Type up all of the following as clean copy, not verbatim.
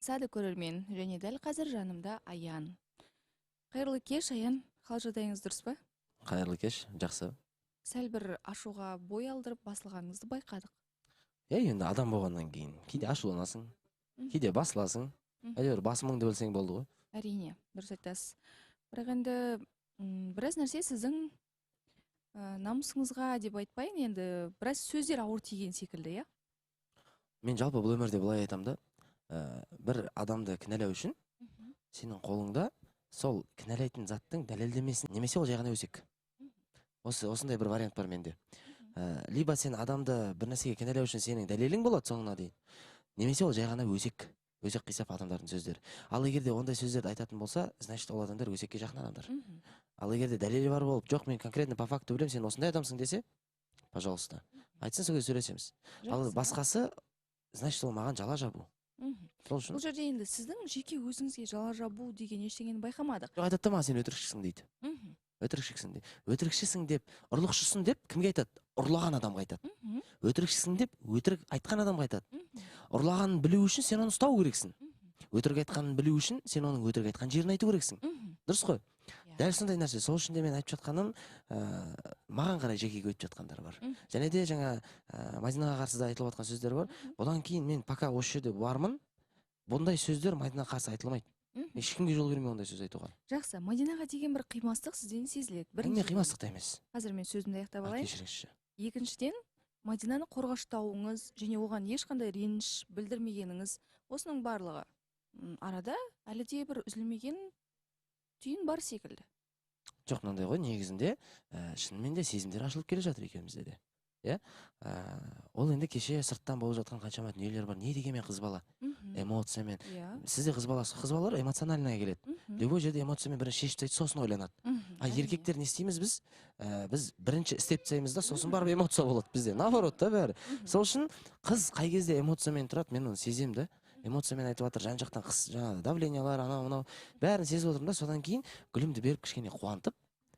Сады көрермен, және дәл қазір жанымда Аян. Қайырлы кеш, Аян. Қал жағдайыңыз дұрыс па? Қайырлы кеш, жақсы. Сәл бір ашуға бой алдырып басылғаныңызды байқадық. Енді адам болғаннан кейін кейде ашуланасың, кейде басыласың. Әйтеуір басымыңды білсең болды ғой. Әрине, дұрыс айтасыз. Бірақ енді біраз нәрсе сіздің намысыңызға деп айтпайын, енді біраз сөздер ауыр тиген секілді, иә? Мен жалпы бұл өмірде былай айтамын да, бір адамды кінәлау үшін сенің қолыңда сол кінәлайтын заттың дәлелдемесін, немесе ол жай ғана өсек. Осындай бір вариант бар менде. Либо сен адамды бір нәрсеге кінәлау үшін сенің дәлелің болады соңына дейін, немесе ол жай ғана өсек қисап адамдардың сөздері. Ал егер де ондай сөздерді айтатын болса, значит ол адамдар өсекке жақын адамдар. Ал егер де дәлелі бар болып, жоқ мен конкретно по факту білем, сен осындай адамсың десе, пожалуйста, айтсын, сол кезде сөйлесеміз. Ал басқасы, значит ол маған жала жабу. Бұл жерде енді сіздің жеке өзіңізге жала жабу деген ештеңені байқамадық. Жоқ, айтады да маған, сен өтірікшісің дейді. Өтірікшісің деп, ұрлықшысың деп кімге айтады? Ұрлаған адамға айтады. Өтірікшісің деп, өтірік айтқан адамға айтады. Ұрлағанын білу үшін сен оны ұстау керексің. Өтірік айтқанын білу үшін сен оның өтірік айтқан жерін айту керексің. Дұрыс қой? Дәл сондай нәрсе. Сол үшін де мен айтып жатқаным, маған қарай жекеге өтіп жатқандар бар. Және де жаңа Мадинаға қарсы да айтылып жатқан сөздер бар. Одан кейін мен пока осы жерде бармын, бұндай сөздер Мадинаға қарсы айтылмайды. Ешкімге жол бермей ондай сөз айтуға. Жақсы, Мадинаға деген бір қимастық сізден сезіледі. Мен қимастық та емес. Қазір мен сөзімді аяқтап алайын. Кешіріңізші. Екіншіден, Мадинаны қорғаштауыңыз және оған ешқандай реніш білдірмегеніңіз, осының барлығы арада әлі де бір үзілмеген түйін бар секілді. Жоқ, мынандай ғой, негізінде шынымен де сезімдер ашылып келе жатыр екеумізде де. Ол енді кеше сырттан болып жатқан қаншама дүниелер бар. Не дегенмен қыз бала, эмоциямен. Сізде қыз балалар эмоциональныйға келеді. Любой жерде эмоциямен бірінші шешіп тастайды, сосын ойланады. А еркектер не істейміз біз? Біз бірінші істеп тастаймыз да, сосын барып эмоция болады бізде. Наоборот та бәрі. Сол үшін қыз қай кезде эмоциямен тұрады, мен оны сеземін да. Эмоциямен айтып жатыр, жан жақтан қыз, жаңағы давлениялар, анау, бәрін сезіп отырмын да, содан кейін гүлімді беріп кішкене қуантып,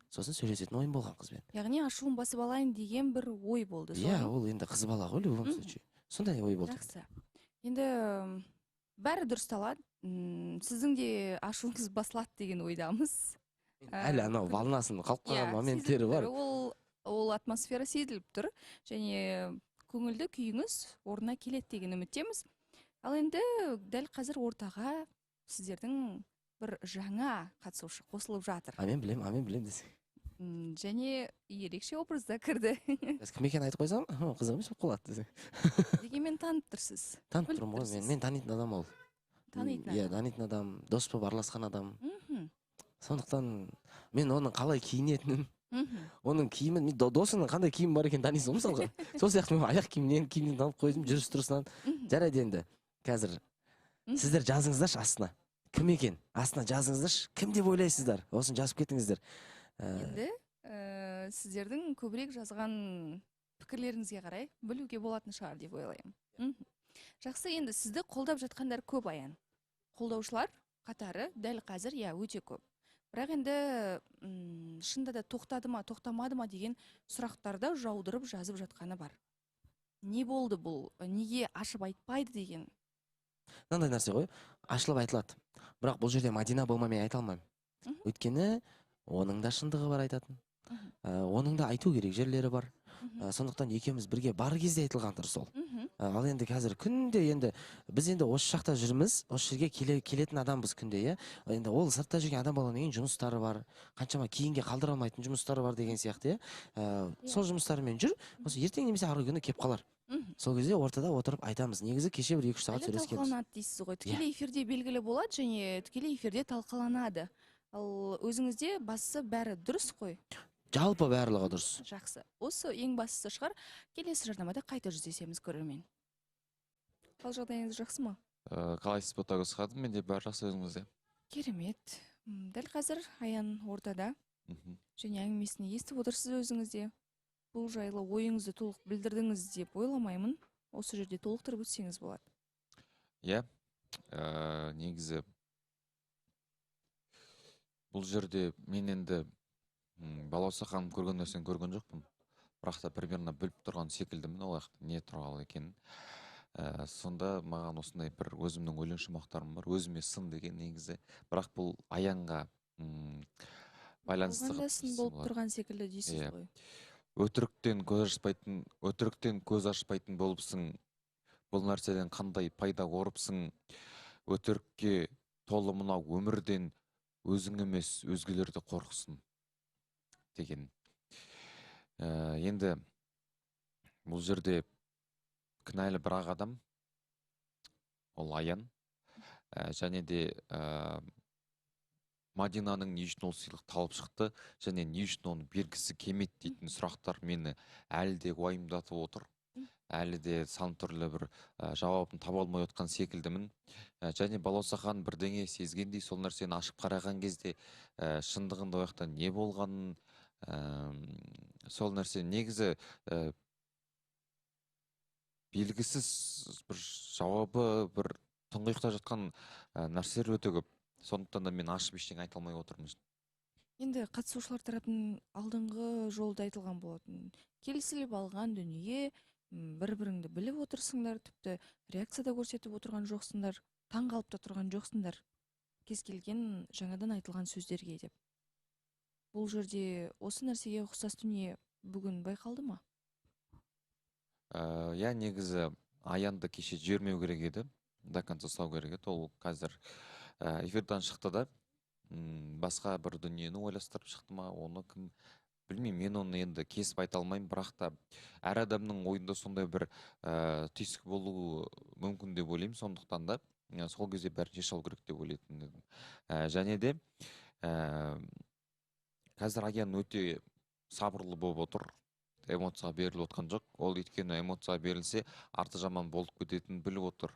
сосын сөйлесетін ойым болған қызбен. Яғни ашуын басып алайын деген бір ой болды. Иә, ол енді қыз бала ғой, любом случае. Сондай ой болды. Жақсы. Енді бәрі дұрысталады. Сіздің де ашуыңыз басылады деген ойдамыз. Әлі анау волнасын қалып қалған моменттері бар. Ол атмосфера сезіліп тұр. Және көңілді күйіңіз орнына келеді деген үміттеміз. Ал енді дәл қазір ортаға сіздердің бір жаңа қатысушы қосылып жатыр. Мен білем десең. Және ерекше образда кірді. Кім екенін айтып қойсам, қызық емес болып қалады десең. Дегенмен танып тұрсыз. Танып тұрмын ғой, мен танитын адам ол. Танитын адам, дос болып араласқан адам. Сондықтан мен оның қалай киінетінін, оның киімін, досының қандай киімі бар екенін танисың ғой мысалға. Сол сияқты мен аяқ киімінен танып қойдым, жүріс тұрысынан. Жарайды енді. Қазір сіздер жазыңыздаршы астына. Кім екен? Астына жазыңыздаршы. Кім деп ойлайсыздар? Осын жазып кетіңіздер. Енді сіздердің көбірек жазған пікірлеріңізге қарай білуге болатын шығар деп ойлаймын. Жақсы, енді сізді қолдап жатқандар көп, Аян. Қолдаушылар қатары дәл қазір өте көп. Бірақ енді шында да тоқтады ма, тоқтамады ма деген сұрақтарды жаудырып жазып жатқаны бар. Не болды бұл? Неге ашып айтпайды деген? Мынандай нәрсе ғой, ашылып айтылады. Бірақ бұл жерде Мадина болмай мен айта алмаймын. Өйткені оның да шындығы бар айтатын. Оның да айту керек жерлері бар. Сондықтан екеуміз бірге бар кезде айтылған дұрыс ол. Ал енді қазір күнде енді біз енді осы жақта жүрміз, осы жерге келетін адамбыз күнде, енді ол сыртта жүрген адам болғаннан кейін жұмыстары бар, қаншама кейінге қалдыра алмайтын жұмыстары бар деген сияқты, сол жұмыстарымен жүр, осы ертең немесе арғы күні кеп қалар. Сол кезде ортада отырып айтамыз. Негізі кеше 1-2 сағат сөйлескенбіз. Талқыланады дейсіз ғой. Тікелей эфирде белгілі болады және тікелей эфирде талқыланады. Ал өзіңізде бастысы бәрі дұрыс қой? Жалпы барлығы дұрыс. Жақсы. Осы ең бастысы шығар. Келесі жарнамада қайта жүздесеміз көрермен. Қал жағдайыңыз жақсы ма? Қалайсыз, Ботагөз ханым? Менде бәрі жақсы, өзіңізде? Керемет. Дәл қазір Аян ортада. Және әңгімесін естіп отырсыз өзіңізде. Бұл жайлы ойыңызды толық білдірдіңіз деп ойламаймын. Осы жерде толықтырып өтсеңіз болады. Негізі бұл жерде мен енді балауса ханым көрген нәрсені көрген жоқпын. Бірақ та примерно біліп тұрған секілдімін ол не тұрғалы екенін. Сонда маған осындай бір өзімнің өлең шумақтарым бар. Өзіме сын деген негізі. Бірақ бұл аянға байланысты Оған да қылып сын десем болып болады. тұрған секілді дейсіз Иә. ғой. Өтіріктен көз ашпайтын болыпсың. Бұл нәрседен қандай пайда орыпсың. Өтірікке толы мынау өмірден өзің емес өзгелерді қорқсын деген. Енді бұл жерде кінәлі бір ақ адам, ол Аян. Және де Мадинаның не үшін ол сыйлықты алып шықты және не үшін оны бергісі келмеді дейтін сұрақтар мені әлі де уайымдатып отыр. Әлі де сан түрлі бір жауабын таба алмай отқан секілдімін. Және Балаусахан бірдеңе сезгендей сол нәрсені ашып қараған кезде шындығында ол жақта не болғанын, сол нәрсе негізі белгісіз бір жауабы бір тұңғиықта жатқан нәрселер өте көп. Сондықтан да мен ашып ештеңе айта алмай отырмын. Енді қатысушылар тарапынан алдыңғы жолда айтылған болатын. Келісіліп алған дүние, бір-біріңді біліп отырсыңдар, тіпті реакцияда көрсетіп отырған жоқсыңдар, таң қалып та тұрған жоқсыңдар. Кез келген жаңадан айтылған сөздерге деп. Бұл жерде осы нәрсеге ұқсас дүние бүгін байқалды ма? Иә, негізі Аянды кеше жібермеу керек еді, до конца ұстау керек еді. Ол қазір эфирдан шықты да, басқа бір дүниені ойластырып шықты ма, оны кім білмеймін. Мен оны енді кесіп айта алмаймын, бірақ та әр адамның ойында сондай бір түйсік болуы мүмкін деп ойлаймын. Сондықтан да сол кезде бәрін шеше алу керек деп ойлайтын едім. Және де қазір Аян өте сабырлы болып отыр, эмоцияға беріліп отқан жоқ. Ол өйткені эмоцияға берілсе арты жаман болып кететінін біліп отыр.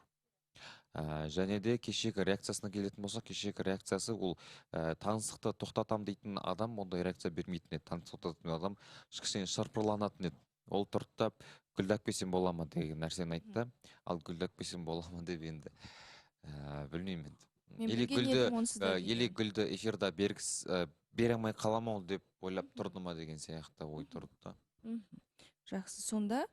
Және де кешегі реакциясына келетін болсақ, кешегі реакциясы ол таныстықты тоқтатам дейтін адам ондай реакция бермейтін еді. Таныстықты тоқтататын адам кішкене шырпырланатын еді. Ол тұрды да гүлді әкпесем бола ма деген нәрсені айтты. Ал гүлді әкпесем бола ма деп енді білмеймін. Или гүлді эфирда бере алмай қала ма ол деп ойлап тұрды ма деген сияқты ой тұрды да. Жақсы, сонда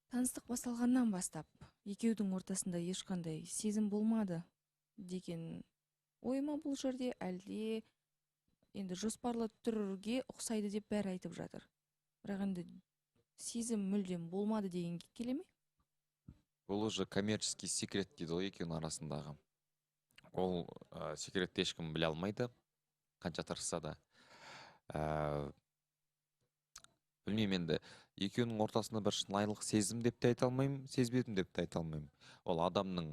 таныстық басталғаннан бастап екеудің ортасында ешқандай сезім болмады деген ой ма бұл жерде, әлде енді жоспарлы түрге ұқсайды деп бәрі айтып жатыр. Бірақ енді сезім мүлдем болмады деген келе ме? Бұл уже коммерческий секрет дейді ғой екеуінің арасындағы. Ол секретті ешкім біле алмайды, қанша тырысса да. Білмеймін, енді екеуінің ортасында бір шынайылық сезім деп те айта алмаймын, сезбедім деп те айта алмаймын. Ол адамның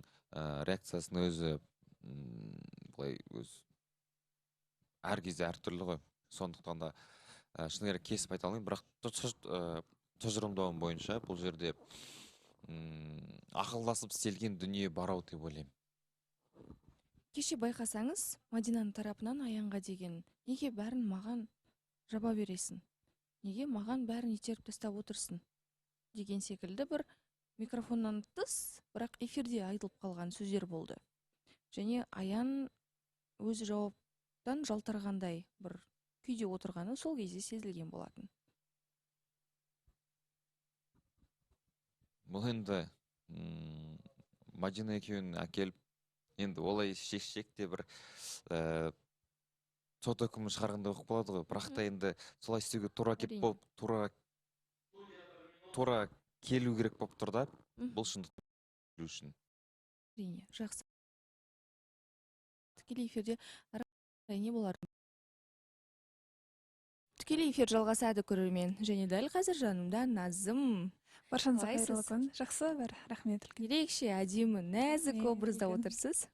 реакциясының өзі былай әр кезде әртүрлі ғой. Сондықтан да шыны керек кесіп айта алмаймын, бірақ тұжырымдауым бойынша бұл жерде ақылдасып істелген дүние бар ау деп ойлаймын. Кеше байқасаңыз, Мадинаның тарапынан Аянға деген неге бәрін маған жаба бересің? Неге маған бәрін итеріп тастап отырсың? Деген секілді бір микрофоннан тыс, бірақ эфирде айтылып қалған сөздер болды. Және Аян өзі жауаптан жалтарғандай бір күйде отырғаны сол кезде сезілген болатын. Бұл енді Мадина екеуін әкеліп, енді олай шешсек те бір сот үкімі шығарғанда оқып болады ғой. Бірақ та енді солай істеуге тура келу керек болып тұр да, бұл шындықты білу үшін. Әрине, жақсы. Тікелей эфирде не болар? Тікелей эфир жалғасады, көрермен. Және дәл қазір жанымда Назым. Баршаңызға қайырлы күн. Жақсы, рахмет. Ерекше әдемі, нәзік образда отырсыз.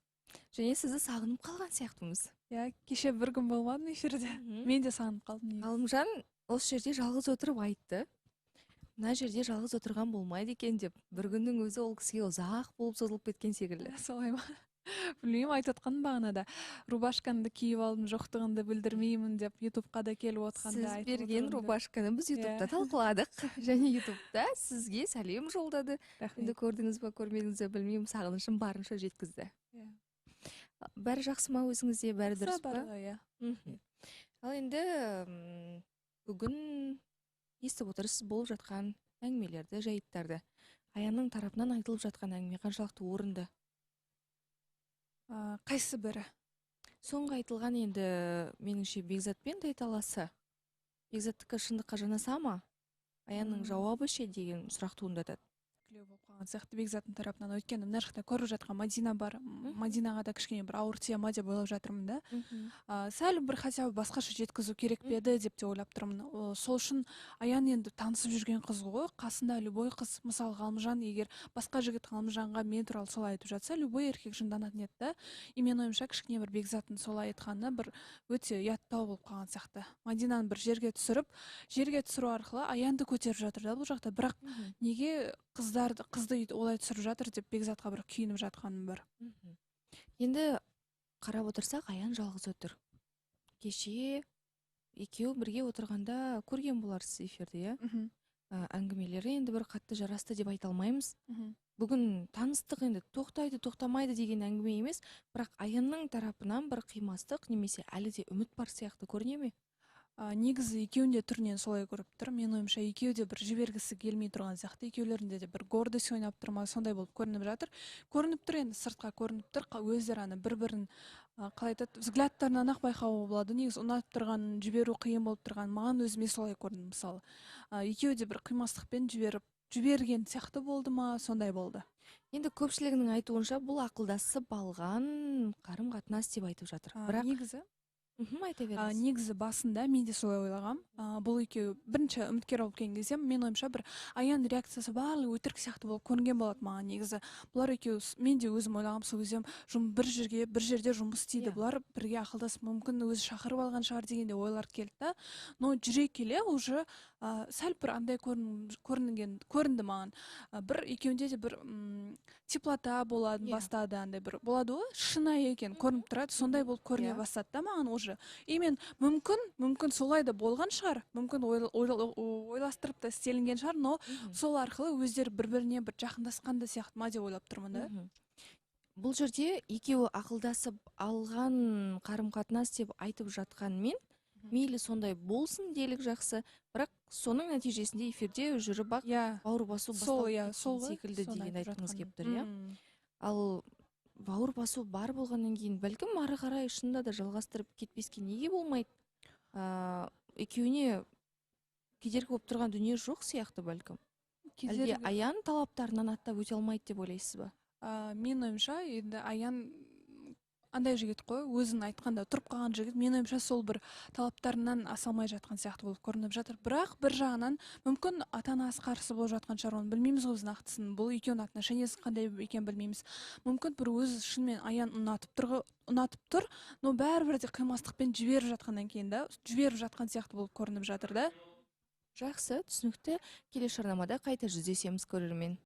Және сізді сағынып қалған сияқтымыз. Иә, кеше бір күн болмадым эфирде. Мен де сағынып қалдым. Ғалымжан осы жерде жалғыз отырып айтты. Мына жерде жалғыз отырған болмайды екен деп. Бір күннің өзі ол кісіге ұзақ болып созылып кеткен секілді. Солай ма? Білмеймін, айтып отқан бағанада. Рубашкамды киіп алдым, жоқтығымды білдірмеймін деп ютубқа да келіп отқанда. Сіз берген рубашканы біз ютубта талқыладық. Және ютубта сізге сәлем жолдады. Енді көрдіңіз бе, көрмедіңіз бе білмеймін, сағынышым барынша жеткізді. Бәрі жақсы ма өзіңізде, бәрі дұрыс па? Ал енді бүгін естіп отырсыз болып жатқан әңгімелерді, жайттарды. Аянның тарапынан айтылып жатқан әңгіме қаншалықты орынды? Қайсы бірі? Соңғы айтылған енді меніңше Бекзатпен тайталасы. Бекзаттікі шындыққа жанаса ма? Аянның жауабы ше деген сұрақ туындатады. Күлеу болып қалған сияқты Бекзаттың тарапынан. Өйткені мына жақта көріп жатқан Мадина бар. Мадинаға да кішкене бір ауыр тие ма деп ойлап жатырмын да. Сәл бір хотя бы басқаша жеткізу керек пе еді деп те ойлап тұрмын. Сол үшін Аян енді танысып жүрген қыз ғой. Қасында любой қыз, мысалы Ғалымжан, егер басқа жігіт Ғалымжанға мен туралы солай айтып жатса, любой еркек жынданатын еді да. И мен ойымша кішкене бір Бекзаттың солай айтқаны бір өте ұяттау болып қалған сияқты. Мадинаны бір жерге түсіру арқылы Аянды көтеріп жатыр да бұл жақта. Бірақ неге қызды олай түсіріп жатыр деп Бекзатқа бір күйініп жатқаным бар. Енді қарап отырсақ, Аян жалғыз отыр. Кеше екеуі бірге отырғанда көрген боларсыз эфирде, иә? Әңгімелері енді бір қатты жарасты деп айта алмаймыз. Бүгін таныстық енді тоқтайды, тоқтамайды деген әңгіме емес, бірақ Аянның тарапынан бір қимастық немесе әлі де үміт бар сияқты көріне ме? Негізі екеуінде түрінен солай көріп тұр. Мен ойымша екеуі де бір жібергісі келмей тұрған сияқты, екеулерінде де бір гордость ойнап тұр ма, сондай болып көрініп жатыр. Көрініп тұр, енді сыртқа көрініп тұр, өздері аны бір-бірін қалай айтады, взглядтарынан ақ байқауға болады. Негізі ұнатып тұрған, жіберу қиын болып тұрған, маған өзіме солай көрінді мысалы. Екеуі де бір қимастықпен жіберген сияқты болды ма, сондай болды. Енді көпшілігінің айтуынша бұл ақылдасып алған қарым-қатынас деп айтып жатыр. Бірақ негізі айта беріңіз. Негізі басында мен де солай ойлағам. Бұл екеуі бірінші үміткер болып келген кезде мен ойымша бір Аян реакциясы барлығы өтірік сияқты болып көрінген болады маған негізі. Бұлар екеуі, мен де өзім ойлағам, сол кезде бір жерде жұмыс істейді. Бұлар бірге ақылдасып, мүмкін өзі шақырып алған шығар дегенде ойлар келді да. Но жүре келе уже сәл бір андай көрінді маған. Бір екеуінде де бір теплота болады бастады, андай бір болады ғой, шынайы екен көрініп тұрады, сондай болып көріне бастады да маған уже. И мен мүмкін солай да болған шығар, мүмкін ойластырып та істелінген шығар, но сол арқылы өздері бір-біріне бір жақындасқан да сияқты ма деп ойлап тұрмын да. Бұл жерде екеуі ақылдасып алған қарым-қатынас деп айтып жатқанмен, мейлі сондай болсын делік жақсы, бірақ соның нәтижесінде эфирде жүріп бақ бауыр басу басталып секілді деген айтқыңыз келіп тұр, иә? Ал бауыр басу бар болғаннан кейін бәлкім ары қарай шынында да жалғастырып кетпеске неге болмайды? Екеуіне кедергі болып тұрған дүние жоқ сияқты бәлкім. Әлде Аян талаптарынан аттап өте алмайды деп ойлайсыз ба? Мен ойымша, енді Аян андай жігіт қой, өзін айтқанда тұрып қалған жігіт, мен ойымша сол бір талаптарынан аса алмай жатқан сияқты болып көрініп жатыр. Бірақ бір жағынан мүмкін ата-анасы қарсы болып жатқан шығар, оны білмейміз ғой нақтысын. Бұл екеуінің отношениесі қандай екенін білмейміз. Мүмкін бір өзі шынымен Аян ұнатып тұр, но бәрібір де қимастықпен жіберіп жатқаннан кейін да, жіберіп жатқан сияқты болып көрініп жатыр да. Жақсы, түсінікті. Келесі жарнамада қайта жүздесеміз көрермен.